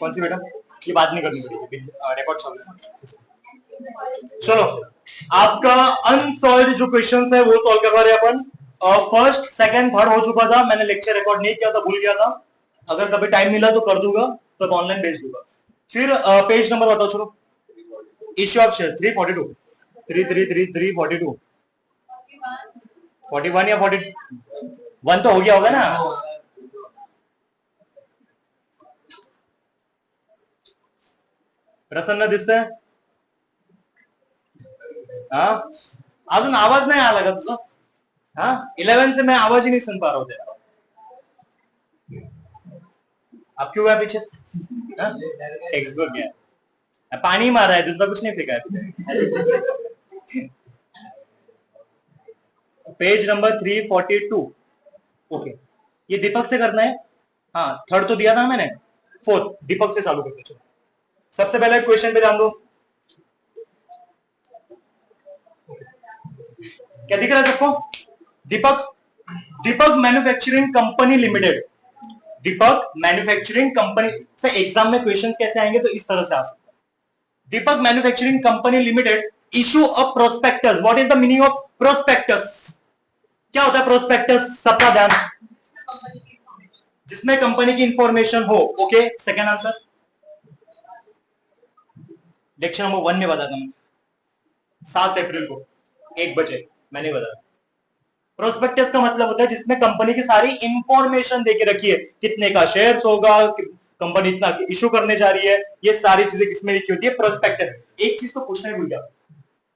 कौन सी बेटा? ये बात नहीं करनी पड़ेगी, रिकॉर्ड चल रहा है। चलो, आपका अनसॉल्व जो क्वेश्चन है वो सॉल्व करवा रहे अपन। फर्स्ट सेकंड थर्ड हो चुका था, मैंने लेक्चर रिकॉर्ड नहीं किया था, भूल गया था। अगर कभी टाइम मिला तो कर दूंगा, तब ऑनलाइन भेज दूंगा। फिर पेज नंबर बताओ। चलो, इश्यू ऑफ शेयर 342, 333 41 या 41 तो हो गया होगा ना। प्रसन्न दिसतंय? हाँ, अजून आवाज नाही आला का तुझा? हाँ, 11 से मैं आवाज ही नहीं सुन पा रहा हूँ तेरा। अब क्यों है पीछे? टेक्स्ट बुक गया, पानी मारा है, दूसरा कुछ नहीं फेंका है। Page number 342। ओके, ये दीपक से करना है। हाँ, थर्ड तो दिया था मैंने, फोर्थ दीपक से चालू करते चलो। सबसे पहले क्वेश्चन पे ध्यान दो। क्या दिख रहा है सबको? Deepak, Deepak manufacturing company limited, Deepak manufacturing company से एग्जाम में क्वेश्चंस कैसे आएंगे तो इस तरह से आ सकते हैं। Deepak manufacturing company limited issue a prospectus. What is the meaning of prospectus? क्या होता है प्रोस्पेक्टस? सबका ध्यान, जिसमें कंपनी की इंफॉर्मेशन हो। Okay, second answer lecture number 1 में बताता हूं, 7 अप्रैल को 1 बजे मैंने बताया। प्रोस्पेक्टस का मतलब होता है जिसमें कंपनी की सारी इंफॉर्मेशन देके रखी है, कितने का शेयर्स होगा, कंपनी इतना इशू करने जा रही है, ये सारी चीजें किसमें लिखी होती है? प्रोस्पेक्टस। एक चीज तो पूछना ही भूल गया,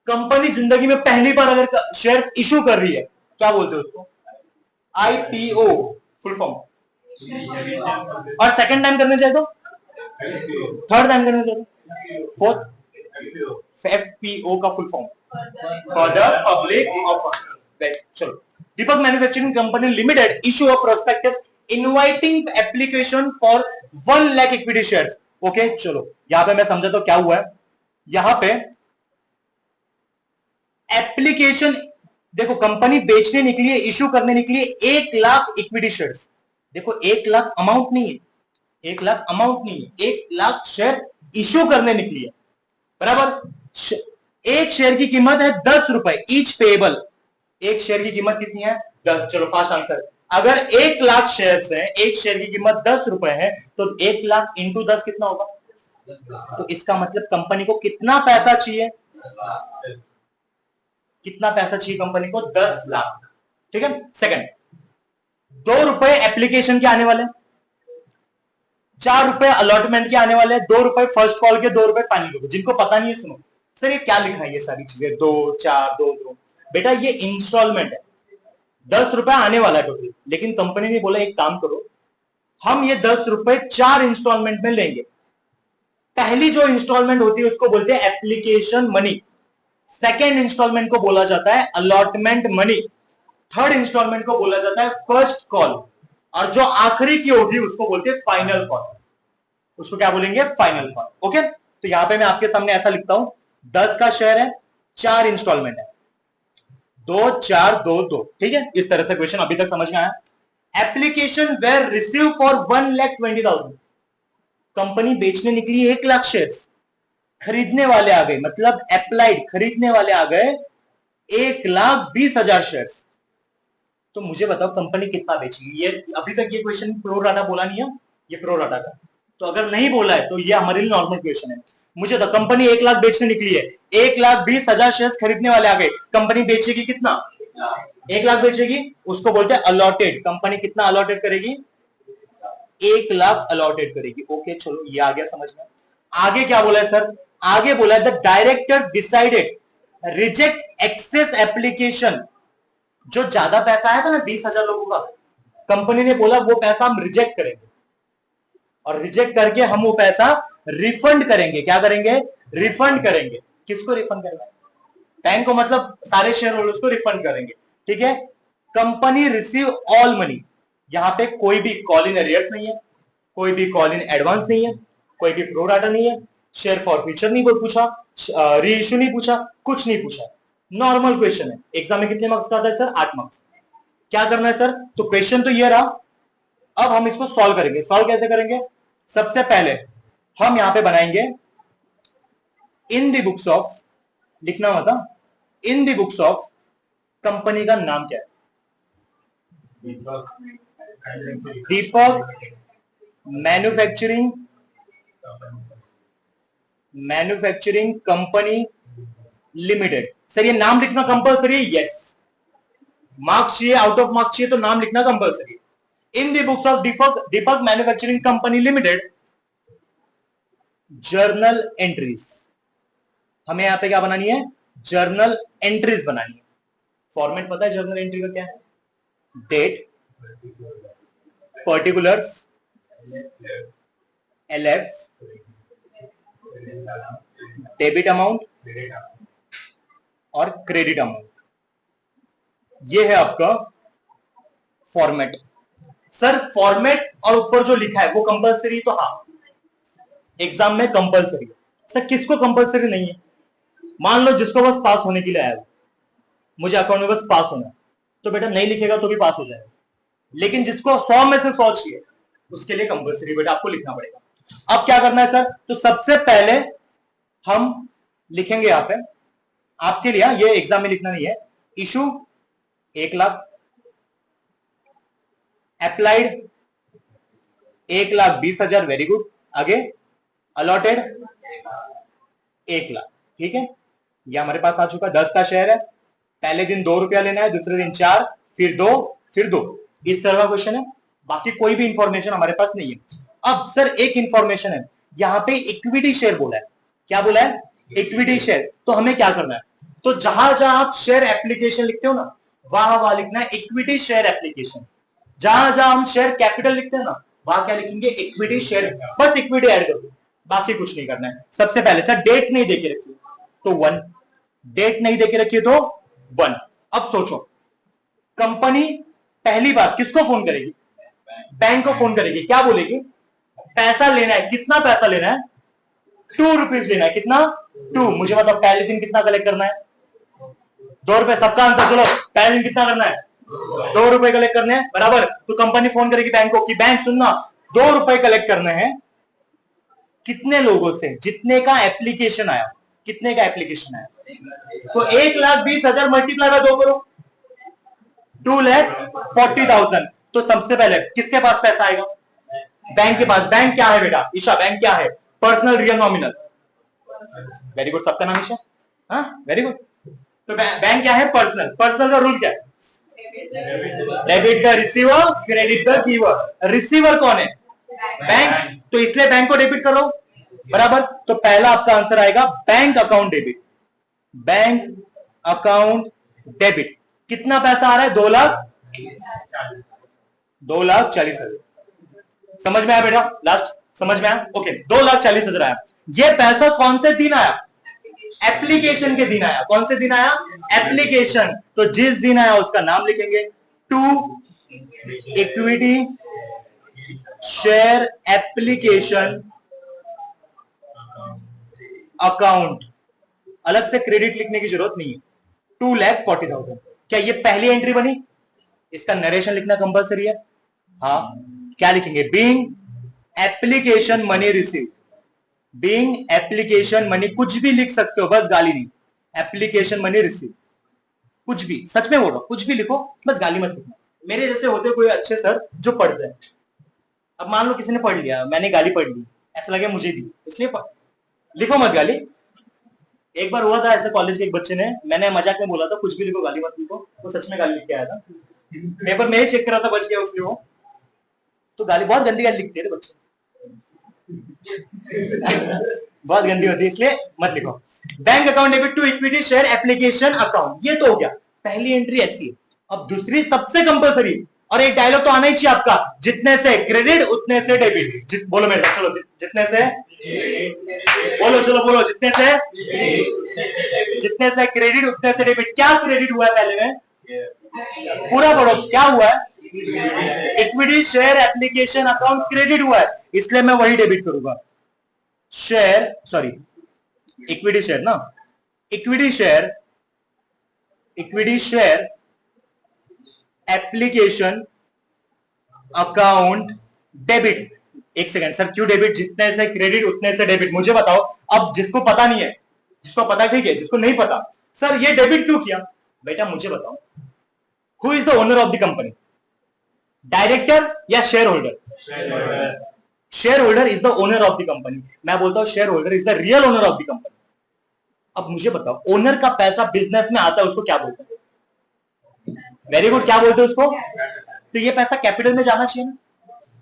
कंपनी जिंदगी में पहली बार अगर शेयर इशू कर रही है, क्या बोलते हैं उसको? IPO, full form. और सेकंड टाइम करने चाहिए तो थर्ड टाइम करने चाहिए, फोर्थ एफपीओ का full form, for the public offer. चलो, Deepak manufacturing company limited issue a prospectus inviting application for 1 lakh equity shares. Okay, चलो यहां पे मैं समझा तो क्या हुआ है। यहां पे एप्लीकेशन, देखो कंपनी बेचने निकली है, इशू करने निकली है 1 लाख इक्विटी शेयर्स। देखो 1 लाख अमाउंट नहीं है, 1 लाख अमाउंट नहीं है, 1 लाख शेयर इशू करने निकली है, बराबर। एक शेयर की कीमत है 10 रुपए, ईच पेएबल। एक शेयर की कीमत कितनी है? 10। चलो फास्ट आंसर, अगर 1 लाख शेयर्स हैं, एक शेयर की कीमत 10 रुपए है, तो 1 लाख इंटू 10 कितना होगा? तो इसका मतलब कंपनी को कितना पैसा चाहिए? कितना पैसा चाहिए कंपनी को? 10 लाख। ठीक है, सेकंड, 2 रुपए एप्लीकेशन के आने वाले, 4 रुपए अलॉटमेंट के आने वाले, 2 रुपए फर्स्ट कॉल के, 2 रुपए फाइनल के। जिनको पता नहीं है सुनो, सर ये क्या लिखा है, ये सारी चीजें 2 4 2 2, बेटा ये इंस्टॉलमेंट है, 10 रुपए आने वाला है टोटल। लेकिन कंपनी ने बोला एक काम करो, हम ये 10 रुपए 4 इंस्टॉलमेंट में लेंगे। पहली जो इंस्टॉलमेंट होती है उसको बोलते हैं एप्लीकेशन मनी, सेकेंड इंस्टॉलमेंट को बोला जाता है अलॉटमेंट मनी, थर्ड इंस्टॉलमेंट को बोला जाता है फर्स्ट कॉल, और जो आखिरी की होगी उसको बोलते हैं फाइनल कॉल। उसको क्या बोलेंगे? Final call. ओके, तो यहां पे मैं आपके सामने ऐसा लिखता हूं, 10 का शेयर है, 4 इंस्टॉलमेंट है, 2 4 2 2। ठीक है, इस तरह से क्वेश्चन अभी तक समझ में आया। Application were received for 1,20,000। Company बेचने निकली 1 लाख शेयर, खरीदने वाले आ गए, मतलब अप्लाइड खरीदने वाले आ गए 1,20,000 शेयर। तो मुझे बताओ कंपनी कितना बेचेगी? ये अभी तक ये क्वेश्चन प्रो राटा बोला नहीं है, ये प्रो राटा का, तो अगर नहीं बोला है तो ये हमारे लिए नॉर्मल क्वेश्चन है। मुझे तो कंपनी 1 लाख बेचने निकली है, 1,20,000 शेयर खरीदने वाले आ गए, कंपनी बेचेगी कितना? 1 लाख बेचेगी, उसको बोलते हैं अलॉटेड। कंपनी कितना अलॉटेड करेगी? 1 लाख अलॉटेड करेगी। ओके चलो, ये आ गया समझ में। आगे क्या बोला है सर? आगे बोला है the director decided reject excess application. जो ज्यादा पैसा आया था ना 20,000 लोगों का, कंपनी ने बोला वो पैसा हम रिजेक्ट करेंगे, और रिजेक्ट करके हम वो पैसा रिफंड करेंगे। क्या करेंगे? रिफंड करेंगे। किसको रिफंड करना है? बैंक को, मतलब सारे शेयर होल्डर्स को रिफंड करेंगे। ठीक है, कंपनी रिसीव ऑल मनी। यहां पे कोई भी कॉल इन एरियर्स नहीं है, कोई भी कॉल इन एडवांस नहीं है, कोई भी प्रो राटा नहीं है, शेयर फॉर फ्यूचर नहीं पूछा, री इश्यू नहीं पूछा, कुछ नहीं पूछा। नॉर्मल क्वेश्चन है। एग्जाम में कितने मार्क्स का आता है सर? 8 मार्क्स। क्या करना है सर? तो क्वेश्चन तो ये रहा, अब हम इसको सॉल्व करेंगे। सॉल्व कैसे करेंगे? सबसे पहले हम यहां पे बनाएंगे इन द बुक्स ऑफ, लिखना होता in the books of, company का नाम क्या है? Deepak manufacturing, manufacturing company limited. Sir ये नाम लिखना कंपलसरी है? यस। मार्क्स चाहिए, आउट ऑफ मार्क्स चाहिए तो नाम लिखना compulsory. In the books of Deepak manufacturing company limited, journal entries. हमें यहां पे क्या बनानी है? जर्नल एंट्रीज बनानी है। फॉर्मेट पता है जर्नल एंट्री का क्या है? Date, particulars, LF, debit amount और क्रेडिट अमाउंट। ये है आपका फॉर्मेट। सर फॉर्मेट और ऊपर जो लिखा है वो कंपलसरी? तो हाँ, एग्जाम में कंपलसरी है। सर किसको कंपलसरी नहीं है? मान लो जिसको बस पास होने के लिए आया, मुझे अकाउंट में बस पास होना है, तो बेटा नहीं लिखेगा तो भी पास हो जाएगा। लेकिन जिसको 100 में से 100 चाहिए, उसके लिए कंपलसरी बेटा आपको लिखना पड़ेगा। अब क्या करना है सर? तो सबसे पहले हम लिखेंगे यहां पे आपके लिए, ये एग्जाम में लिखना नहीं है, issue 1 lakh, applied 1,20,000, very good. आगे अलॉटेड 1 लाख, ठीक है। ये हमारे पास आ चुका, 10 का शेयर है। पहले दिन 2 रुपया लेना है, दूसरे दिन 4, फिर 2, फिर 2। इस तरह का क्वेश्चन है। बाकी कोई भी इंफॉर्मेशन हमारे पास नहीं है। अब सर एक इंफॉर्मेशन है, यहां पे इक्विटी शेयर बोला है। क्या बोला है? Equity share. तो हमें क्या करना है? तो जहां जहां आप शेयर एप्लीकेशन लिखते हो ना, वहां वहां लिखना है इक्विटी शेयर एप्लीकेशन। जहां जहां हम शेयर कैपिटल लिखते हैं ना, वहां क्या लिखेंगे? Equity share. बस इक्विटी ऐड कर दो, बाकी कुछ नहीं करना है। सबसे पहले सर डेट नहीं देके रखिए तो 1, डेट नहीं देके रखिए तो 1। अब सोचो, कंपनी पहली बार किसको फोन करेगी? बैंक को फोन करेगी। क्या बोलेगी? पैसा लेना है। कितना पैसा लेना है? 2 रुपीज लेना है। कितना? 2। मुझे मतलब पहले दिन कितना कलेक्ट करना है? 2 रुपए। सबका आंसर चलो, पहले दिन कितना करना है? 2 रुपए कलेक्ट करने हैं, बराबर। तो कंपनी फोन करेगी बैंक को कि बैंक सुनना, 2 रुपए कलेक्ट करने हैं। कितने लोगों से? जितने का एप्लीकेशन आया। कितने का एप्लीकेशन आया? तो 1,20,000 मल्टीप्लाई बाय 2 करो, 2,40,000। तो सबसे पहले किसके पास पैसा आएगा? बैंक के पास। बैंक क्या है बेटा? ईशा बैंक क्या है? Personal, real, nominal. Very good, सबका नाम ईशा। हाँ वेरी गुड। तो बैंक क्या है? पर्सनल। पर्सनल का रूल क्या है? Debit the receiver, credit the giver. Receiver कौन है? बैंक। तो इसलिए बैंक को डेबिट करो, बराबर। तो पहला आपका आंसर आएगा bank account debit. Bank account debit. कितना पैसा आ रहा है? 2,40,000। समझ में आया बेटा? लास्ट समझ में आया? ओके, 2,40,000 आया। ये पैसा कौन से दिन आया? एप्लीकेशन के दिन आया। कौन से दिन आया? एप्लीकेशन। तो जिस दिन आया उसका नाम लिखेंगे, to equity share application account. अलग से क्रेडिट लिखने की जरूरत नहीं है। 2,40,000। क्या ये पहली एंट्री बनी? इसका नरेशन लिखना कंपलसरी है। हाँ, क्या लिखेंगे? Being application money receive. Being application money, कुछ भी लिख सकते हो, बस गाली नहीं। एप्लीकेशन मनी रिसीव, कुछ भी, सच में बोल रहा हूं, कुछ भी लिखो, बस गाली मत लिखना। मेरे जैसे होते कोई अच्छे सर जो पढ़ते हैं। अब मान लो किसी ने पढ़ लिया, मैंने गाली पढ़ ली, ऐसा लगे मुझे दी, इसलिए लिखो मत गाली। एक बार हुआ था ऐसे, कॉलेज के एक बच्चे ने, मैंने मजाक में बोला था कुछ भी लिखो गाली मत लिखो, वो सच में गाली लिख के आया था। पेपर में ही चेक करा था, बच गया उसलिए वो। तो गाली, बहुत गंदी गाली लिखते थे बच्चे। बहुत गंदी होती है, इसलिए मत लिखो। Bank account debit to equity share application account, ये तो हो गया, पहली एंट्री ऐसी है। अब दूसरी सबसे कंपलसरी, और एक डायलॉग तो आना ही चाहिए आपका, जितने से क्रेडिट उतने से डेबिट। बोलो मेरे, चलो जितने से, बोलो चलो बोलो, जितने से क्रेडिट उतने से डेबिट। क्या क्रेडिट हुआ है पहले में? पूरा पढ़ो, क्या हुआ है? Equity share application account credit हुआ है, इसलिए मैं वही डेबिट करूंगा। शेयर, सॉरी इक्विटी शेयर ना, equity share application account debit. एक सेकंड सर, क्यों डेबिट? जितने से क्रेडिट उतने से डेबिट। मुझे बताओ, अब जिसको पता नहीं है, जिसको पता ठीक है, जिसको नहीं पता, सर ये डेबिट क्यों किया? बेटा मुझे बताओ, who is the owner of the company? Director या shareholder? Shareholder is the owner of the company. मैं बोलता हूं shareholder is the real owner of the company. अब मुझे बताओ, ओनर का पैसा बिजनेस में आता है, उसको क्या बोलते हैं? वेरी गुड, क्या बोलते हैं उसको? तो ये पैसा कैपिटल में जाना चाहिए ना,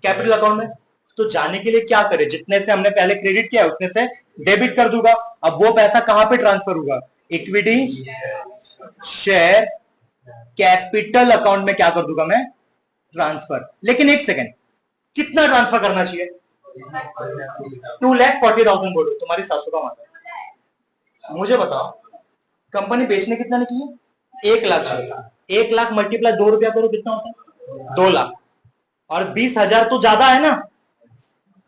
कैपिटल अकाउंट में। तो जाने के लिए क्या करे, जितने से हमने पहले क्रेडिट किया उतने से डेबिट कर दूंगा। अब वो पैसा कहां पे ट्रांसफर होगा? इक्विटी शेयर कैपिटल अकाउंट में क्या कर दूंगा मैं? ट्रांसफर। लेकिन एक सेकेंड, कितना ट्रांसफर करना चाहिए? 2,40,000 बोलो, तुम्हारी 700 का माता। मुझे बताओ, कंपनी बेचने कितना निकली है? 1,00,000। 1,00,000 मल्टीप्लाई 2 रुपया करो, कितना होता है? 2,00,000। और 20,000 तो ज्यादा है ना,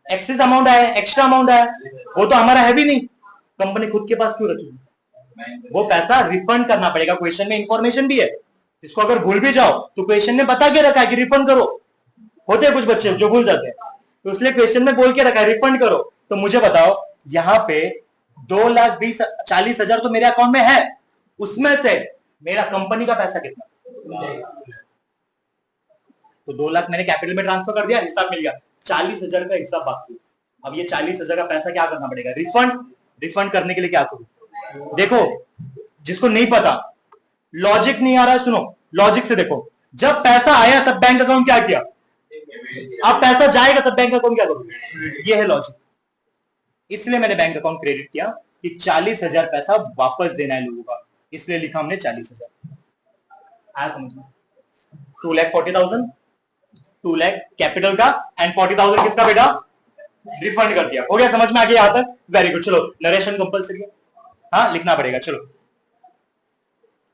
एक्सेस अमाउंट आया, एक्स्ट्रा अमाउंट आया, वो तो हमारा है भी नहीं, कंपनी खुद के पास क्यों रखी? वो पैसा रिफंड करना पड़ेगा। क्वेश्चन में इंफॉर्मेशन भी है, इसको अगर भूल भी जाओ तो क्वेश्चन ने बता के रखा है कि रिफंड करो। होते हैं कुछ बच्चे जो भूल जाते हैं, तो इसलिए क्वेश्चन में बोल के रखा है रिफंड करो। तो मुझे बताओ, यहां पे 2,40,000 तो मेरे अकाउंट में है, उसमें से मेरा कंपनी का पैसा कितना? तो 2,00,000 मैंने कैपिटल में ट्रांसफर कर दिया, हिसाब मिल गया। 40,000 का हिसाब बाकी। अब ये 40,000 का पैसा क्या करना पड़ेगा? रिफंड। रिफंड करने के लिए क्या करूं? देखो, जिसको नहीं पता, लॉजिक नहीं आ रहा है, सुनो लॉजिक से देखो। जब पैसा आया तब बैंक अकाउंट क्या किया? अब पैसा जाएगा तब बैंक अकाउंट क्या करोगे? ये है लॉजिक। इसलिए मैंने बैंक अकाउंट क्रेडिट किया कि 40,000 पैसा वापस देना है लोगों का, इसलिए लिखा हमने 40,000। आया समझ में? 2,40,000, 2,00,000 कैपिटल का एंड 40,000 किसका बेटा? रिफंड कर दिया। हो गया समझ में? आगे यहां तक वेरी गुड। चलो नरेशन कंपलसरी है, हाँ लिखना पड़ेगा। चलो,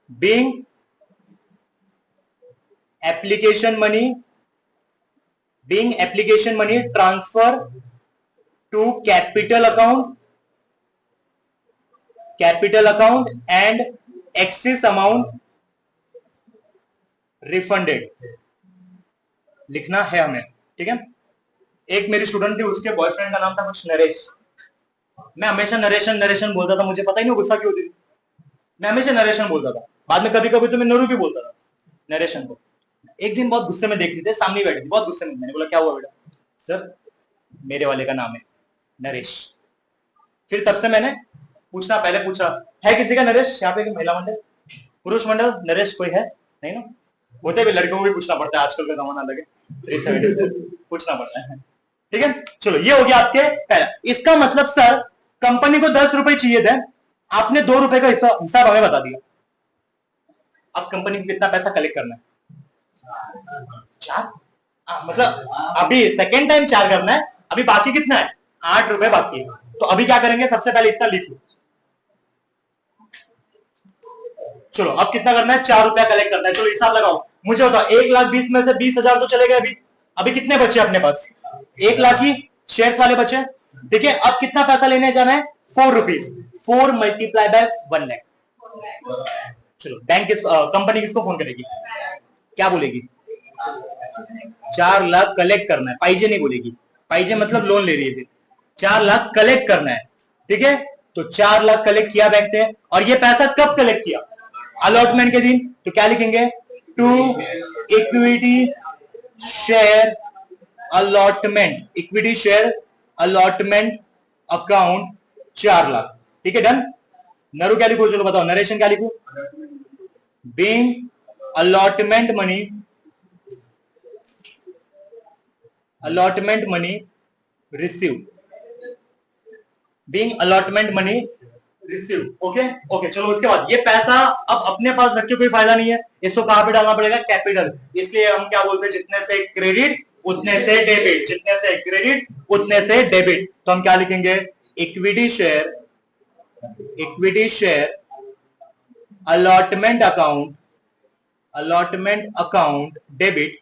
being application money, being application money transfer to capital account and excess amount refunded, लिखना है हमें, ठीक है? एक मेरी स्टूडेंट थी, उसके बॉयफ्रेंड का नाम था कुछ नरेश। मैं हमेशा नरेशन नरेशन बोलता था, मुझे पता ही नहीं गुस्सा क्यों होती थी। मैं हमेशा नरेशन बोलता था, बाद में कभी कभी तो मैं नरू भी बोलता था नरेशन को। एक दिन बहुत गुस्से में देख रही थी, सामने बैठी थी बहुत गुस्से में। मैंने बोला क्या हुआ बेटा? सर मेरे वाले का नाम है नरेश। फिर तब से मैंने पूछना, पहले पूछा है किसी का नरेश यहाँ पे? महिला मंडल, पुरुष मंडल, नरेश कोई है? नहीं ना, होते भी लड़कों को भी पूछना पड़ता है, आजकल का जमाना अलग है, 370 से पूछना पड़ता है, ठीक है? चलो ये हो गया आपके पहला। इसका मतलब सर कंपनी को 10 रुपए चाहिए थे, आपने 2 रुपए का हिसाब हमें बता दिया। अब कंपनी को कितना पैसा कलेक्ट करना है? 4। मतलब अभी सेकेंड टाइम 4 करना है, अभी बाकी कितना है? 8 रुपए बाकी है। तो अभी क्या करेंगे, सबसे पहले इतना लिख लो। चलो अब कितना करना है? 4 रुपया कलेक्ट करना है। चलो हिसाब लगाओ, मुझे बताओ 1,20,000 में से 20,000 तो चले गए। अभी अभी कितने बचे अपने पास? 1,00,000 ही शेयर्स वाले बचे। देखिए अब कितना पैसा लेने जाना है? 4 रुपीज। 4 multiply by 1,00,000। चलो बैंक कंपनी किसको फोन करेगी? क्या बोलेगी? 4,00,000 कलेक्ट करना है, पाइजे नहीं बोलेगी। पाइजे मतलब लोन ले रही है। 4,00,000 कलेक्ट करना है, ठीक है? तो 4,00,000 कलेक्ट किया बैंक ने। और ये पैसा कब कलेक्ट किया? अलॉटमेंट के दिन। तो क्या लिखेंगे? To equity share allotment, equity share allotment account 4,00,000, ठीक है? डन। नरू क्या लिखो? चलो बताओ, नरेशन क्या लिखो? Being allotment money, allotment money receive, being allotment money receive. Okay okay. चलो उसके बाद ये पैसा अब अपने पास रख के कोई फायदा नहीं है, इसको कहां पे डालना पड़ेगा? कैपिटल। इसलिए हम क्या बोलते हैं? जितने से क्रेडिट उतने से डेबिट, जितने से क्रेडिट उतने से डेबिट। तो हम क्या लिखेंगे? Equity share, equity share allotment account, allotment account debit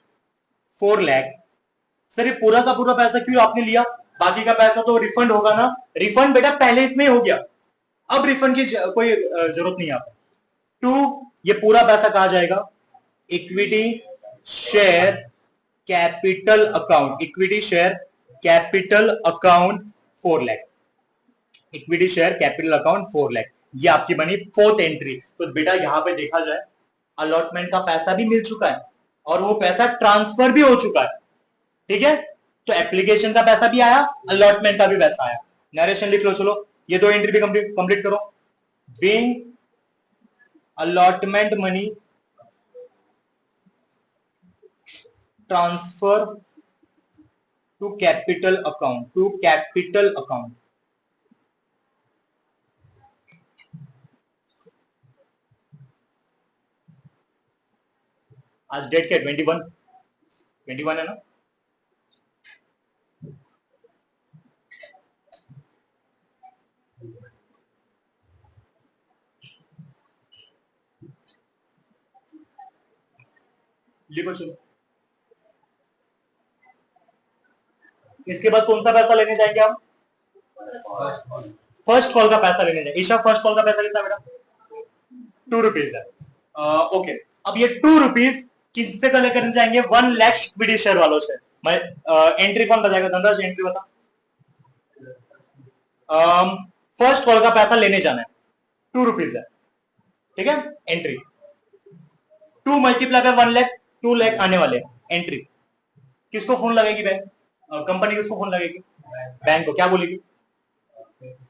4,00,000। Sir ये पूरा का पूरा पैसा क्यों आपने लिया? बाकी का पैसा तो रिफंड होगा ना? रिफंड बेटा पहले इसमें हो गया, अब रिफंड की कोई जरूरत नहीं है आपको। टू, ये पूरा पैसा कहां जाएगा? Equity share capital account, equity share capital account 4 lakh, equity share capital account 4 lakh, ये आपकी बनी फोर्थ एंट्री। तो बेटा यहां पे देखा जाए अलॉटमेंट का पैसा भी मिल चुका है और वो पैसा ट्रांसफर भी हो चुका है, ठीक है। तो एप्लीकेशन का पैसा भी आया, अलॉटमेंट का भी पैसा आया। नरेशन लिख लो, चलो ये दो एंट्री भी कंप्लीट करो। Being allotment money transfer to capital account, आज डेट क्या, 21 है ना। लिखो चलो, इसके बाद कौन सा पैसा लेने जाएंगे हम, फर्स्ट कॉल का पैसा लेने जाएंगे। ईशा फर्स्ट कॉल का पैसा कितना बेटा, 2 रुपीज है। ओके, अब ये 2 रुपीज किससे कलेक्ट करने जाएंगे, 1 लाख इक्विटी शेयर वालों से। मैं एंट्री कौन बताएगा, धनराज एंट्री बता। फर्स्ट कॉल का पैसा लेने जाना है, 2 रुपीज है, ठीक है। Entry 2 multiply by 1 lakh, 2 lakh आने वाले एंट्री। किसको फोन लगेगी बैंक, कंपनी किसको फोन लगेगी, बैंक को। क्या बोलेगी,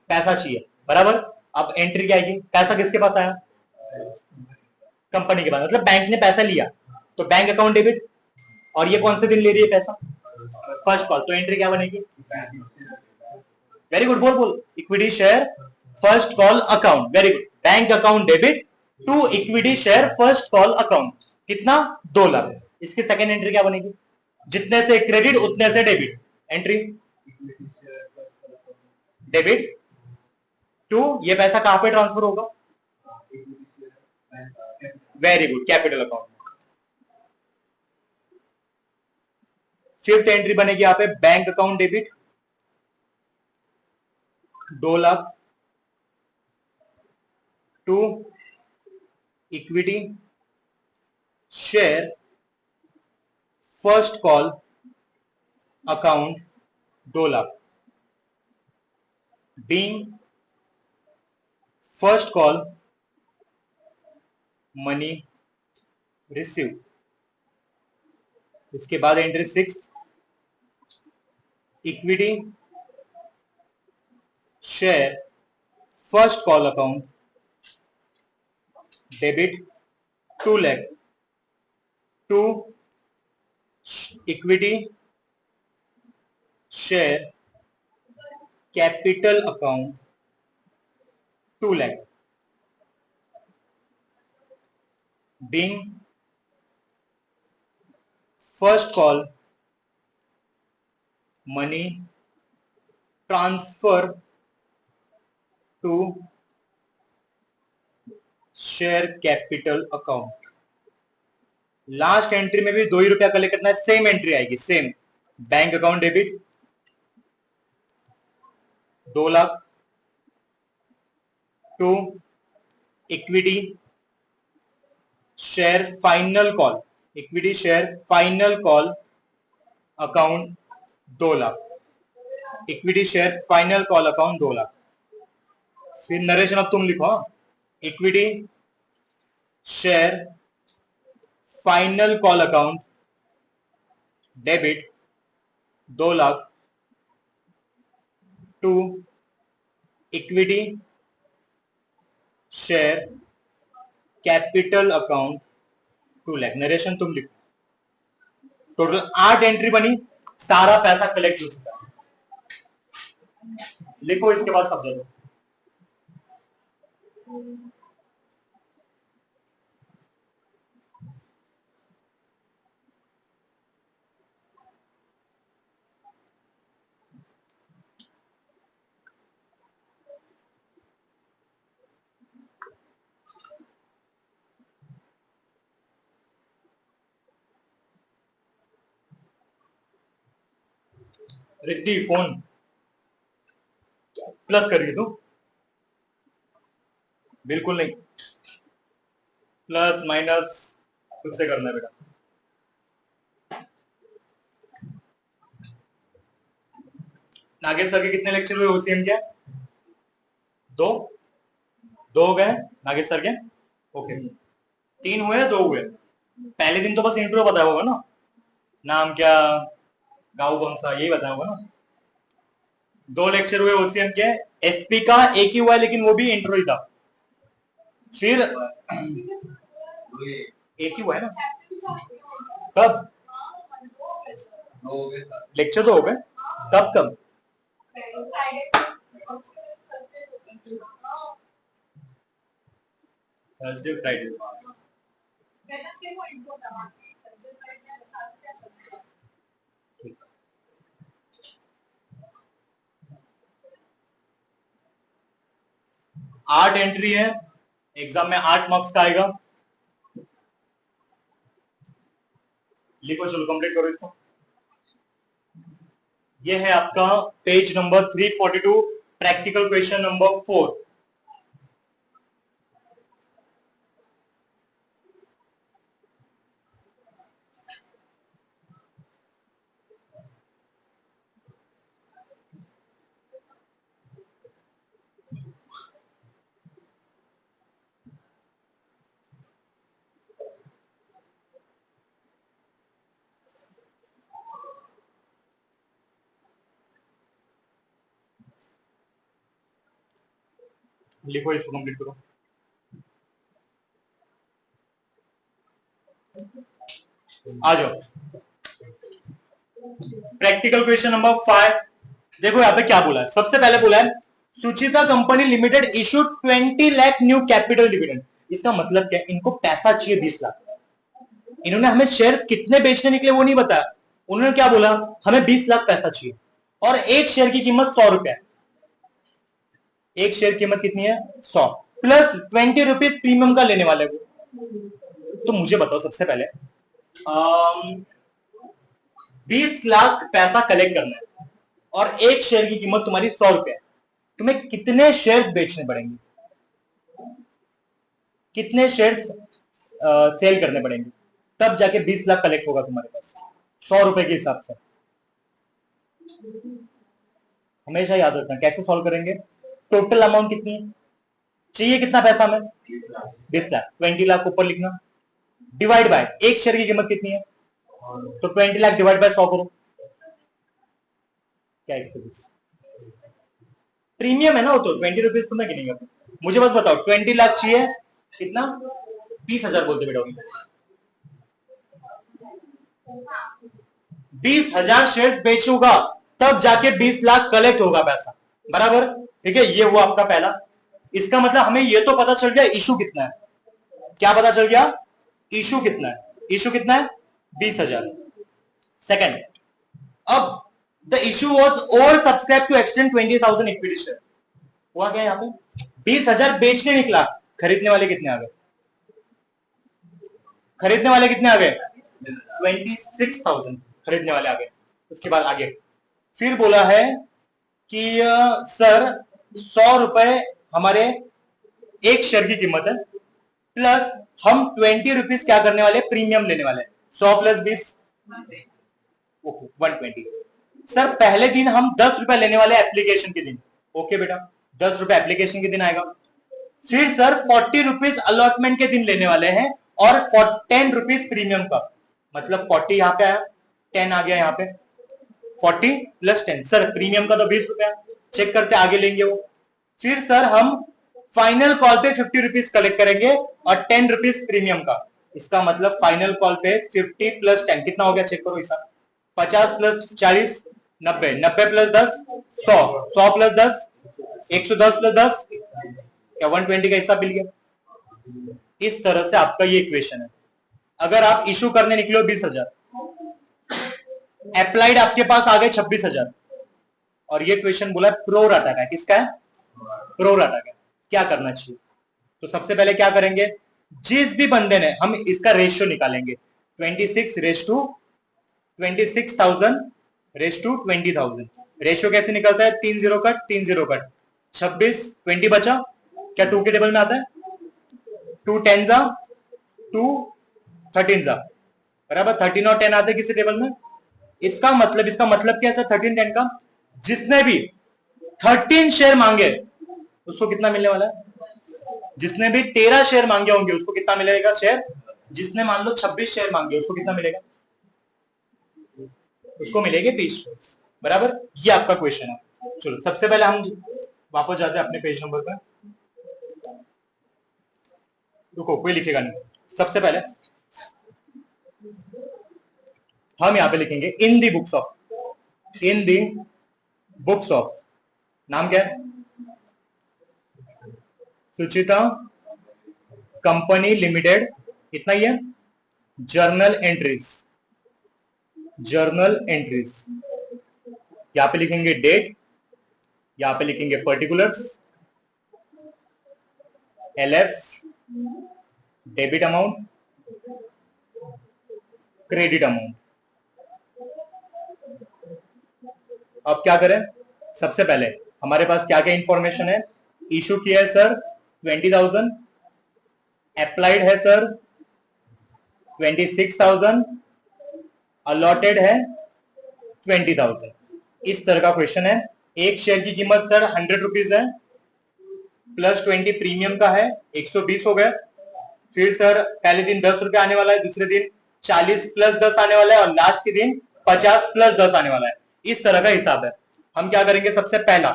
पैसा चाहिए, बराबर। अब एंट्री क्या आएगी, पैसा किसके पास आया, कंपनी के पास, मतलब बैंक ने पैसा लिया, तो बैंक अकाउंट डेबिट। और ये कौन से दिन ले रही है पैसा, फर्स्ट कॉल, तो एंट्री क्या बनेगी, वेरी गुड, बोल बोल, equity share first call account, very good, bank account debit to equity share first call account, कितना, 2 लाख। इसकी सेकेंड एंट्री क्या बनेगी, जितने से क्रेडिट उतने से डेबिट, एंट्री डेबिट टू, ये पैसा कहां पे ट्रांसफर होगा, very good, capital account. Fifth entry बनेगी यहां पे, bank account debit 2 lakh to equity share first call account 2 lakh, being first call money receive. इसके बाद entry 6, equity share first call account debit 2 lakh to equity share capital account 2 lakh, being first call money transfer to share capital account. Last entry में भी 2 ही रुपया collect करना है, same entry आएगी, same, bank account debit 2 lakh to equity share final call, equity share final call account 2 lakh, equity share final call account 2 lakh. फिर narration अब तुम लिखो, equity share final call account debit 2 lakh to equity share capital account 2 lakh. Narration तुम लिखो। Total 8 entry बनी, सारा पैसा collect हो चुका है। लिखो इसके बाद सब दो। रिद्धि फोन प्लस करिए तो, बिल्कुल नहीं, प्लस माइनस खुद से करना है बेटा। नागेश सर के कितने लेक्चर हुए ओसीएम के? दो दो हो गए नागेश सर के। ओके, 3 हुए 2 हुए। पहले दिन तो बस इंट्रो बताया होगा ना, नाम क्या, गाँव कौन सा, यही बताया होगा ना। 2 लेक्चर हुए ओसीएम के। एसपी का एक ही हुआ है, लेकिन वो भी इंट्रो ही था। फिर एक ही हुआ है ना। कब लेक्चर तो हो गए, कब कब? Thursday Friday. आठ एंट्री है, एग्जाम में 8 मार्क्स का आएगा। लिखो, चलो कंप्लीट करो इसको। ये है आपका page number 342, practical question number 4। लिखो, इसको कंप्लीट करो। आ जाओ, प्रैक्टिकल क्वेश्चन नंबर 5। देखो यहाँ पे क्या बोला है। सबसे पहले बोला है Suchita company limited issued 20 lakh new capital dividend. इसका मतलब क्या? इनको पैसा चाहिए 20 लाख। इन्होंने हमें शेयर्स कितने बेचने निकले वो नहीं बताया। उन्होंने क्या बोला, हमें 20 लाख पैसा चाहिए और एक शेयर की कीमत 100 रुपए। एक शेयर की कीमत कितनी है? 100 प्लस 20 रुपीज प्रीमियम का लेने वाले को। तो मुझे बताओ सबसे पहले 20 लाख पैसा कलेक्ट करना है और एक शेयर की कीमत तुम्हारी 100 रुपए है। तुम्हें कितने शेयर्स बेचने पड़ेंगे? कितने शेयर्स सेल करने पड़ेंगे तब जाके 20 लाख कलेक्ट होगा तुम्हारे पास 100 रुपए के हिसाब से? हमेशा याद रखना कैसे सॉल्व करेंगे। टोटल अमाउंट कितनी है चाहिए, कितना पैसा हमें? 20 लाख। 20 लाख ऊपर लिखना, डिवाइड बाय एक शेयर की कीमत कितनी है, तो 20 लाख डिवाइड बाय 100 करो, क्या 120। प्रीमियम है ना वो, तो 20 रुपीज तो मैं गिनेगा। मुझे बस बताओ 20 लाख चाहिए, कितना? 20,000 बोलते बेटा। 20,000 शेयर्स बेचूंगा तब जाके 20 लाख कलेक्ट होगा पैसा, बराबर? ठीक है, ये हुआ आपका पहला। इसका मतलब हमें ये तो पता चल गया इशू कितना है। क्या पता चल गया? इशू कितना है। इशू कितना है? 20,000। सेकंड, अब the issue was over subscribe to extent 20,000 equity share. हुआ क्या यहाँ पे? 20,000 बेचने निकला, खरीदने वाले कितने आ गए? खरीदने वाले कितने आ गए? 26,000 खरीदने वाले आ गए। उसके बाद आगे फिर बोला है कि सर 100 रुपए हमारे एक शेयर की कीमत है, प्लस हम 20 रुपीज क्या करने वाले? प्रीमियम लेने वाले। 100 प्लस 20, ओके 120। सर पहले दिन हम 10 रुपए लेने वाले एप्लीकेशन के दिन। ओके बेटा, 10 रुपए एप्लीकेशन के दिन आएगा। फिर सर 40 रुपीज अलॉटमेंट के दिन लेने वाले हैं और 10 रुपीज प्रीमियम का। मतलब 40 यहाँ पे आया, 10 आ गया यहाँ पे, 40 प्लस 10। सर प्रीमियम का तो 20 रुपया, चेक करते आगे लेंगे वो। फिर सर हम फाइनल कॉल पे 50 रुपीज कलेक्ट करेंगे और 10 रुपीज प्रीमियम का। इसका मतलब फाइनल कॉल पे 50 प्लस 10 कितना हो गया? चेक करो हिसाब। 50 प्लस 40 90, 90 प्लस 10 100, 100 प्लस 10 110 प्लस 10 क्या 120 का हिस्सा मिल गया। इस तरह से आपका ये इक्वेशन है। अगर आप इशू करने निकलो 20,000, अप्लाइड आपके पास आ गए 26,000 और ये क्वेश्चन बोला प्रो राटा का। किसका है? प्रो राटा का। क्या करना चाहिए? तो सबसे पहले क्या करेंगे, जिस भी बंदे ने, हम इसका रेशियो निकालेंगे 26 raise to 26,000 raise to 20,000। Ratio कैसे निकलता है? 3 0 कट 3 0 कट 26 20 बचा, क्या 2 के टेबल में आता है? 2 10 जा 2 13 जा, बराबर 13 और 10 आते किसी टेबल में। इसका मतलब क्या है सर 13 10 का? जिसने भी 13 शेयर मांगे उसको कितना मिलने वाला है? जिसने भी 13 शेयर मांगे होंगे उसको कितना मिलेगा शेयर? जिसने मान लो 26 शेयर मांगे उसको कितना मिलेगा? उसको मिलेंगे 20 शेयर। बराबर, ये आपका क्वेश्चन है। चलो सबसे पहले हम वापस जाते हैं अपने पेज नंबर पर। रुको, कोई लिखेगा नहीं। सबसे पहले हम यहां पे लिखेंगे in the books of, in the books of, नाम क्या है? सुचिता कंपनी लिमिटेड, इतना ही है। जर्नल एंट्रीज, जर्नल एंट्रीज, यहां पे लिखेंगे डेट, यहां पे लिखेंगे particulars, LF, debit amount, credit amount. अब क्या करें? सबसे पहले हमारे पास क्या क्या इंफॉर्मेशन है? इशू किया है सर 20,000, अप्लाइड है सर 26,000, अलॉटेड है 20,000। इस तरह का क्वेश्चन है। एक शेयर की कीमत सर 100 रुपीज है, प्लस 20 प्रीमियम का है, 120 हो गया। फिर सर पहले दिन 10 रुपए आने वाला है, दूसरे दिन 40 प्लस 10 आने वाला है, और लास्ट के दिन 50 प्लस 10 आने वाला है। इस तरह का हिसाब है। हम क्या करेंगे? सबसे पहला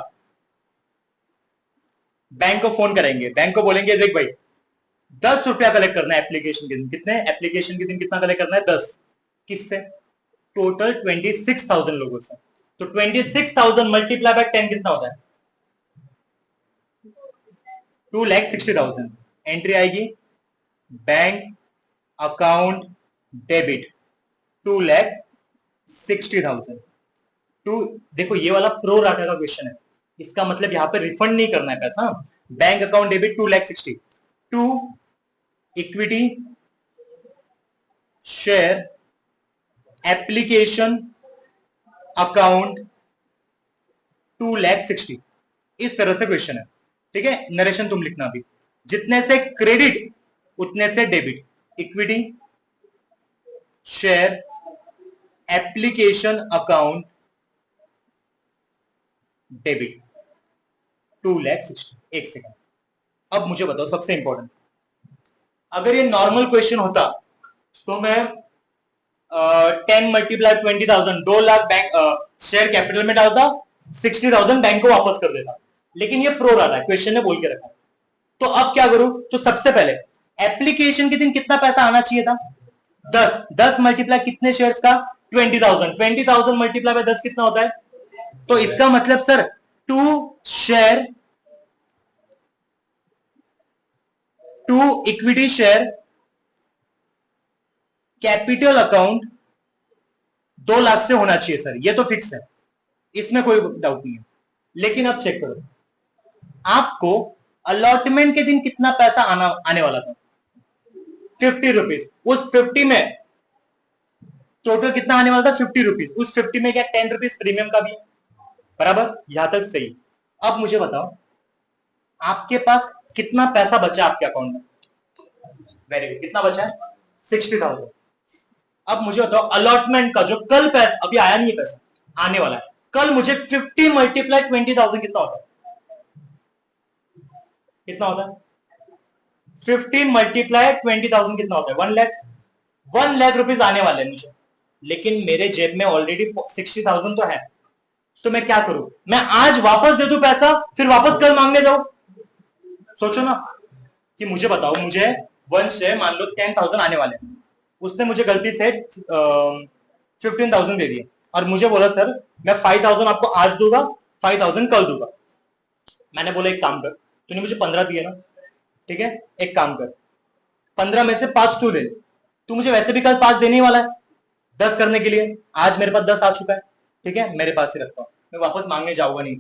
बैंक को फोन करेंगे, बैंक को बोलेंगे देख भाई 10 रुपया कलेक्ट करना है एप्लीकेशन के दिन। कितने? एप्लीकेशन के दिन कितना कलेक्ट करना है? 10। किससे? टोटल 26,000 लोगों से। तो 26,000 मल्टीप्लाई बाय 10 कितना होता है? 2,60,000। एंट्री आएगी बैंक अकाउंट डेबिट 2,60,000। टू, देखो ये वाला प्रो राटा का क्वेश्चन है, इसका मतलब यहां पे रिफंड नहीं करना है पैसा। Bank account debit 2,60,000 to equity share application account 2,60,000। इस तरह से क्वेश्चन है। ठीक है, नरेशन तुम लिखना अभी। जितने से क्रेडिट उतने से debit, equity share application account debit 2,60,000। एक सेकंड, अब मुझे बताओ सबसे इंपॉर्टेंट, अगर ये नॉर्मल क्वेश्चन होता तो मैं 10 multiply 20,000, 2 lakh bank share capital में डालता, 60,000 बैंक को वापस कर देता। लेकिन ये प्रो रहा है, क्वेश्चन ने बोल के रखा। तो अब क्या करूं? तो सबसे पहले एप्लीकेशन के दिन कितना पैसा आना चाहिए था? 10। 10 मल्टीप्लाई कितने शेयर्स का? 20,000। 20,000 मल्टीप्लाई बाय 10 कितना होता है? तो इसका मतलब sir to share, to equity share capital account 2 lakh से होना चाहिए सर, ये तो फिक्स है, इसमें कोई डाउट नहीं है। लेकिन अब चेक करो, आपको अलॉटमेंट के दिन कितना पैसा आने वाला था? 50 रुपीज। उस 50 में टोटल कितना आने वाला था? 50 रुपीज। उस 50 में क्या 10 रुपीज प्रीमियम का भी? बराबर, यहां तक सही। अब मुझे बताओ आपके पास कितना पैसा बचा आपके अकाउंट में? वेरी गुड, कितना बचा है? 60,000। अब मुझे बताओ अलॉटमेंट का जो कल पैसा, अभी आया नहीं है पैसा, आने वाला है कल, मुझे 50 मल्टीप्लाई 20,000 कितना होता है? कितना होता है? 50 मल्टीप्लाई 20,000 कितना होता है? 1 लाख। 1 लाख रुपीज आने वाले मुझे, लेकिन मेरे जेब में ऑलरेडी 60,000 तो है। तो मैं क्या करूं? मैं आज वापस दे दूं पैसा, फिर वापस कल मांगने जाऊं? सोचो ना, कि मुझे बताओ, मुझे वंश से मान लो 10,000 आने वाले, उसने मुझे गलती से 15,000 दे दिए, और मुझे बोला सर मैं 5,000 आपको आज दूंगा, 5,000 कल दूंगा। मैंने बोला एक काम कर, तूने मुझे 15 दिए ना, ठीक है, एक काम कर 15 में से 5 तू ले, तू मुझे वैसे भी कल 5 देने वाला है 10 करने के लिए, आज मेरे पास 10 आ चुका है, ठीक है, मेरे पास ही रखता हूं, मैं वापस मांगने जाऊंगा नहीं।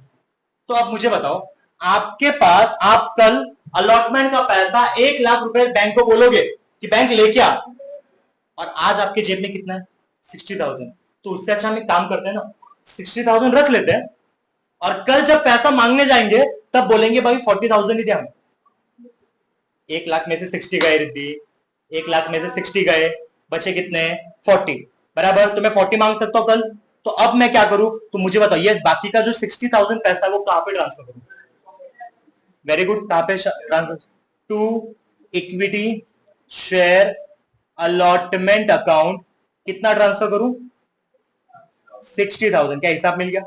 तो अब मुझे बताओ, आपके पास आप कल अलॉटमेंट का पैसा 1 लाख रुपए बैंक को बोलोगे कि बैंक लेके आ, और आज आपके जेब में कितना है? 60,000। तो उससे अच्छा हम एक काम करते हैं ना, 60,000 रख लेते हैं, और कल जब पैसा मांगने जाएंगे तब बोलेंगे भाई 40,000 ही दिया हमें। 1 लाख में से 60 गए रिद्धि, 1 लाख में से 60 गए, बचे कितने? 40। बराबर, तो मैं 40 मांग सकता हूं कल, तो अब मैं क्या करूं, तो मुझे बताइए बाकी का जो 60,000 पैसा है वो कहां पे ट्रांसफर करूं? वेरी गुड, कहां पे transfer? To equity share allotment account. कितना ट्रांसफर करूं? 60,000। क्या हिसाब मिल गया?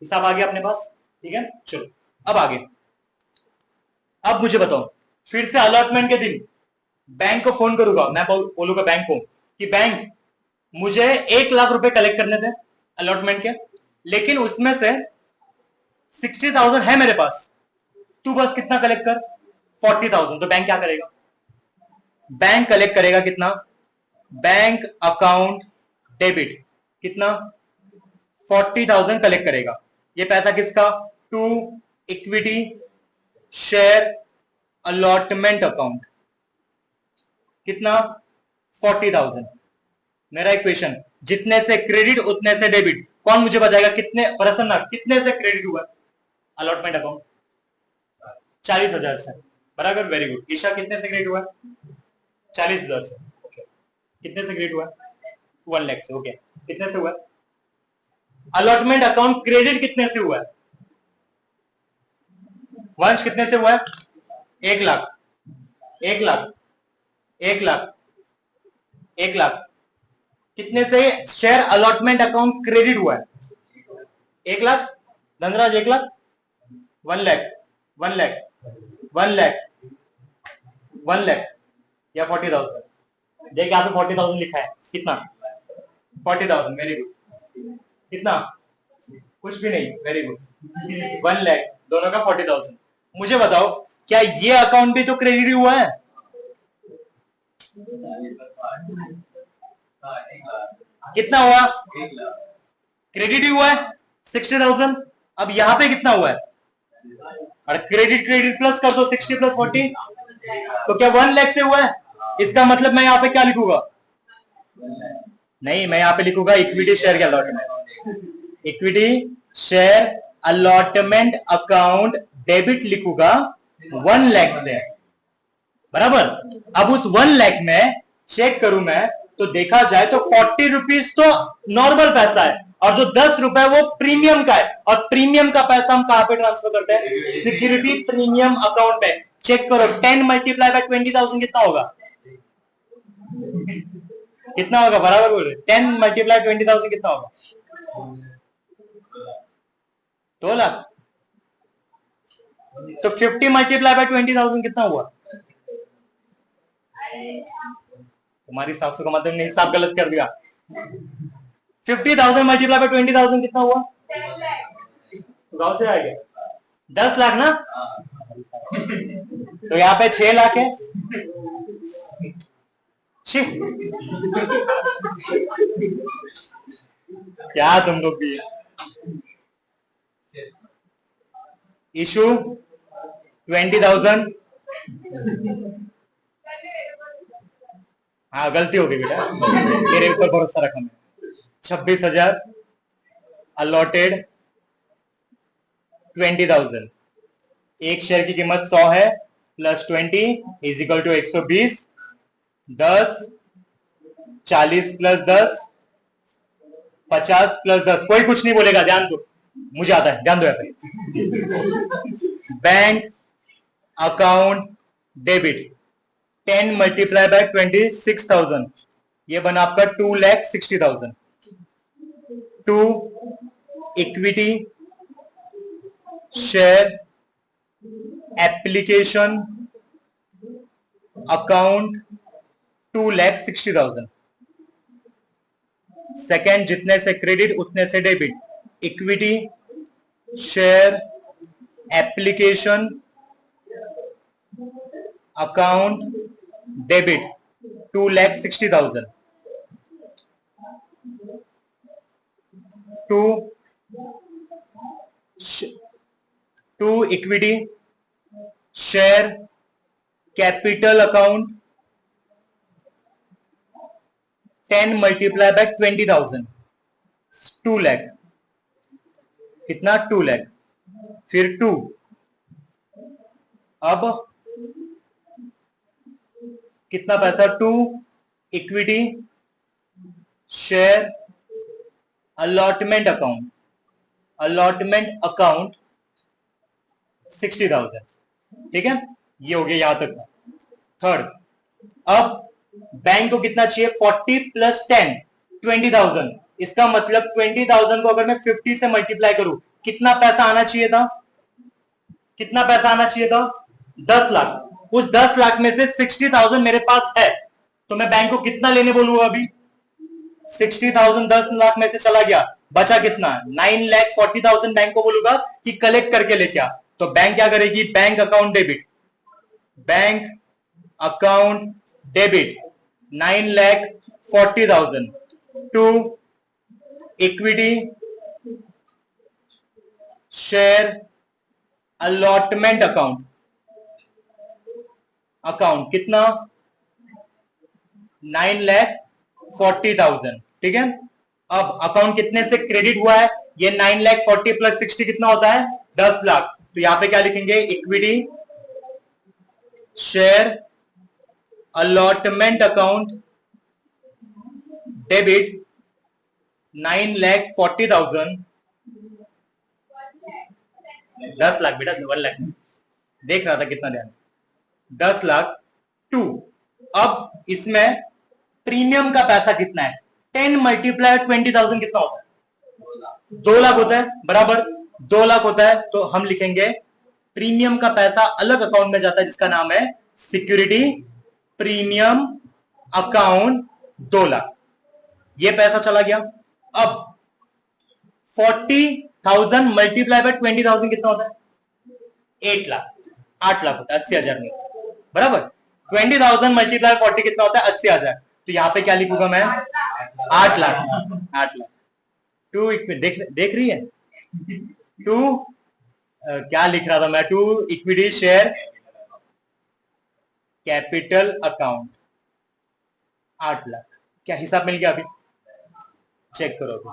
हिसाब आ गया अपने पास, ठीक है। चलो अब आगे, अब मुझे बताओ, फिर से अलॉटमेंट के दिन बैंक को फोन करूंगा, मैं बोलूंगा बैंक को कि बैंक मुझे 1 लाख रुपए कलेक्ट करने थे अलॉटमेंट के, लेकिन उसमें से 60,000 है मेरे पास, तू बस कितना कलेक्ट कर? 40,000। तो बैंक क्या करेगा? बैंक कलेक्ट करेगा कितना? बैंक अकाउंट डेबिट कितना? 40,000 कलेक्ट करेगा। ये पैसा किसका? To equity share allotment account. कितना? 40,000। मेरा एक क्वेश्चन, जितने से क्रेडिट उतने से डेबिट, कौन मुझे बताएगा कितने? प्रसन्न, कितने से क्रेडिट हुआ अलॉटमेंट अकाउंट? 40,000 से। बराबर, वेरी गुड। ईशा, कितने से क्रेडिट हुआ? 40,000 से। ओके, कितने से क्रेडिट हुआ? 1 लाख से। ओके, कितने से हुआ? अलॉटमेंट अकाउंट क्रेडिट कितने से हुआ है? वंश, कितने से हुआ है? 1 लाख। 1 लाख, 1 लाख, 1 लाख। कितने से शेयर अलॉटमेंट अकाउंट क्रेडिट हुआ है? 1 लाख। धनराज, 1 लाख, 1 लाख, 1 लाख, 1 लाख, 1 लाख या 40,000? देख, यहाँ पे 40,000 लिखा है। कितना? 40,000। Very good. कितना? कुछ भी नहीं। Very good. 1 लाख, दोनों का 40,000। मुझे बताओ, क्या ये अकाउंट भी तो क्रेडिट हुआ है? कितना हुआ? क्रेडिट ही हुआ है 60,000। अब यहां पे कितना हुआ है? और क्रेडिट क्रेडिट प्लस कर दो, 60 प्लस 40, तो क्या 1 लाख से हुआ है? इसका मतलब मैं यहां पे क्या लिखूंगा? नहीं, मैं यहां पे लिखूंगा इक्विटी शेयर के allotment, equity share allotment account debit लिखूंगा 1 लाख से। बराबर। अब उस 1 लाख में चेक करूं मैं, तो देखा जाए तो 40 रुपीज तो नॉर्मल पैसा है, और जो 10 रुपए वो प्रीमियम का है। और प्रीमियम का पैसा हम कहां पे ट्रांसफर करते हैं? सिक्योरिटी प्रीमियम अकाउंट में। चेक करो, 10 मल्टीप्लाई बाय 20,000 कितना होगा? कितना होगा? बराबर बोल रहे, 10 मल्टीप्लाई 20,000 कितना होगा? 2 लाख। तो 50 मल्टीप्लाई बाय 20,000 कितना हुआ? तुम्हारी सासू का मतलब नहीं, हिसाब गलत कर दिया। 50,000 मल्टीप्लाई बाय 20,000 कितना हुआ? तो गांव से आ गया 10 लाख ना। तो यहाँ पे 6 लाख है। क्या तुम लोग भी? इशू 20,000। हाँ, गलती हो गई बेटा, मेरे ऊपर भरोसा रखा मैं। 26,000 अलॉटेड 20,000। एक शेयर की कीमत 100 है, plus 20 is equal to 120। 10, 40 plus 10, 50 plus 10। कोई कुछ नहीं बोलेगा, ध्यान दो, मुझे आता है, ध्यान दो यहाँ पे। Bank account debit 10 multiply by 26,000, ये बना आपका 2,60,000। To equity share application account 2,60,000। Second, जितने से क्रेडिट उतने से debit, equity share application account debit 2,60,000। To equity share capital account 10 multiply by 20,000, 2 lakh. कितना? 2 लाख। फिर 2, अब कितना पैसा? To equity share allotment account 60,000, ठीक है, ये हो गया यहां तक का। थर्ड, अब बैंक को कितना चाहिए, 40 प्लस 10 20,000। इसका मतलब 20,000 को अगर मैं 50 से मल्टीप्लाई करूं, कितना पैसा आना चाहिए था, कितना पैसा आना चाहिए था, 10 लाख। उस 10 लाख में से 60,000 मेरे पास है, तो मैं बैंक को कितना लेने बोलूंगा अभी, 60,000 10 लाख में से चला गया, बचा कितना, 9,40,000 बैंक को बोलूंगा कि कलेक्ट करके लेके आ। तो बैंक क्या करेगी, bank account debit 9,40,000 to equity share allotment account कितना, 9,40,000, ठीक है। अब अकाउंट कितने से क्रेडिट हुआ है, ये 9,40,000 प्लस 60 कितना होता है, 10 लाख। तो यहां पे क्या लिखेंगे, equity share allotment account debit 9,40,000, 10 lakh बेटा, 1 लाख देख रहा था कितना ध्यान, 10 लाख टू। अब इसमें प्रीमियम का पैसा कितना है, 10 मल्टीप्लाई 20,000 कितना होता है, 2 लाख होता है, बराबर 2 लाख होता है। तो हम लिखेंगे प्रीमियम का पैसा अलग अकाउंट में जाता है जिसका नाम है सिक्योरिटी प्रीमियम अकाउंट 2 लाख, ये पैसा चला गया। अब 40,000 मल्टीप्लाई बाय 20,000 कितना होता है, 8 लाख, 8 लाख होता है, 80,000 में, बराबर। 20,000 मल्टीप्लाई 40 कितना होता है, 80,000। तो यहां पे क्या लिखूंगा मैं, 8 लाख, 8 लाख टू, देख रही है, टू क्या लिख रहा था मैं, to equity share capital account 8 lakh. क्या हिसाब मिल गया अभी, चेक करो अभी,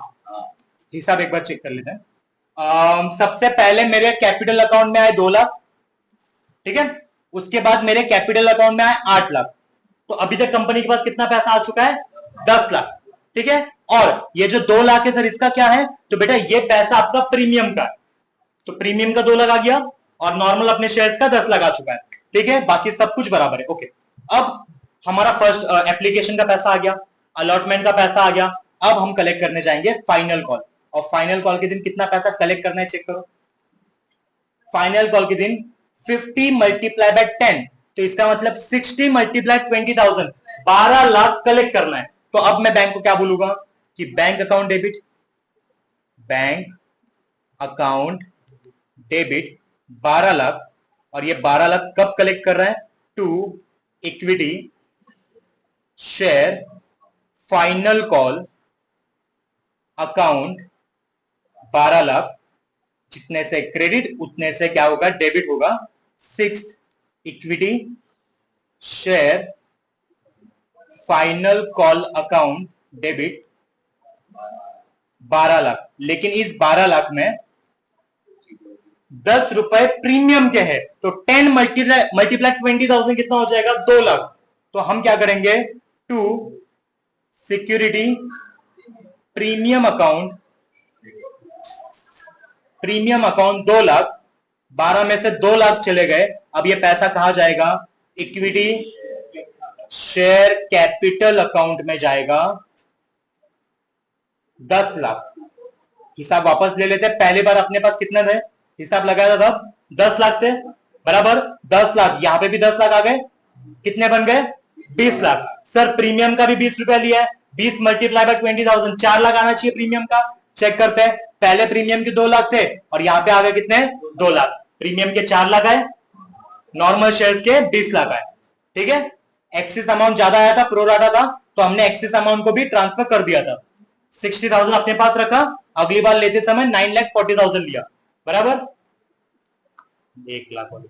हिसाब एक बार चेक कर लेते हैं। सबसे पहले मेरे कैपिटल अकाउंट में आए 2 लाख, ठीक है, उसके बाद मेरे कैपिटल अकाउंट में आए 8 लाख। तो अभी तक कंपनी के पास कितना पैसा आ चुका है, 10 लाख, ठीक है। और ये जो 2 लाख है सर, इसका क्या है, तो बेटा ये पैसा आपका प्रीमियम का है, तो प्रीमियम का 2 लाख आ गया, और नॉर्मल अपने शेयर्स का 10 लाख आ चुका है, ठीक है, बाकी सब कुछ बराबर है, ओके। अब हमारा फर्स्ट एप्लीकेशन का पैसा आ गया, अलॉटमेंट का पैसा आ गया। अब हम कलेक्ट करने जाएंगे फाइनल कॉल, और फाइनल कॉल के दिन कितना पैसा कलेक्ट करना है, चेक करो। फाइनल कॉल के दिन 50 मल्टीप्लाई बाय 10, तो इसका मतलब 60 मल्टीप्लाई 20,000, 12 लाख कलेक्ट करना है। तो अब मैं बैंक को क्या बोलूंगा कि बैंक अकाउंट डेबिट 12 लाख, और ये 12 लाख कब कलेक्ट कर रहा है, to equity share final call account 12 lakh, जितने से क्रेडिट उतने से क्या होगा, डेबिट होगा। 6th equity share final call account debit 12 lakh, लेकिन इस 12 लाख में 10 रुपए प्रीमियम के हैं, तो 10 मल्टीप्लाई 20,000 कितना हो जाएगा, 2 लाख। तो हम क्या करेंगे, to security premium account 2 lakh, 12 में से 2 लाख चले गए। अब ये पैसा कहां जाएगा, इक्विटी शेयर कैपिटल अकाउंट में जाएगा 10 लाख। हिसाब वापस ले लेते हैं, पहली बार अपने पास कितने थे, हिसाब लगाया था तब 10 लाख थे, बराबर 10 लाख, यहां पे भी 10 लाख आ गए, कितने बन गए, 20 लाख। सर प्रीमियम का भी 20 रुपया लिया है, 20 मल्टीप्लाई बाय 20,000, 4 लाख आना चाहिए प्रीमियम का। चेक करते हैं, पहले प्रीमियम के 2 लाख थे, और यहां पे आ गए कितने, 2 लाख। प्रीमियम के 4 लाख आए, नॉर्मल शेयर्स के 20 लाख आए, ठीक है। एक्सिस अमाउंट ज्यादा आया था, प्रो राटा था, तो हमने एक्सिस अमाउंट को भी ट्रांसफर कर दिया था। 60,000 अपने पास रखा, अगली बार लेते समय 9,40,000 लिया, बराबर 1 लाख वाले।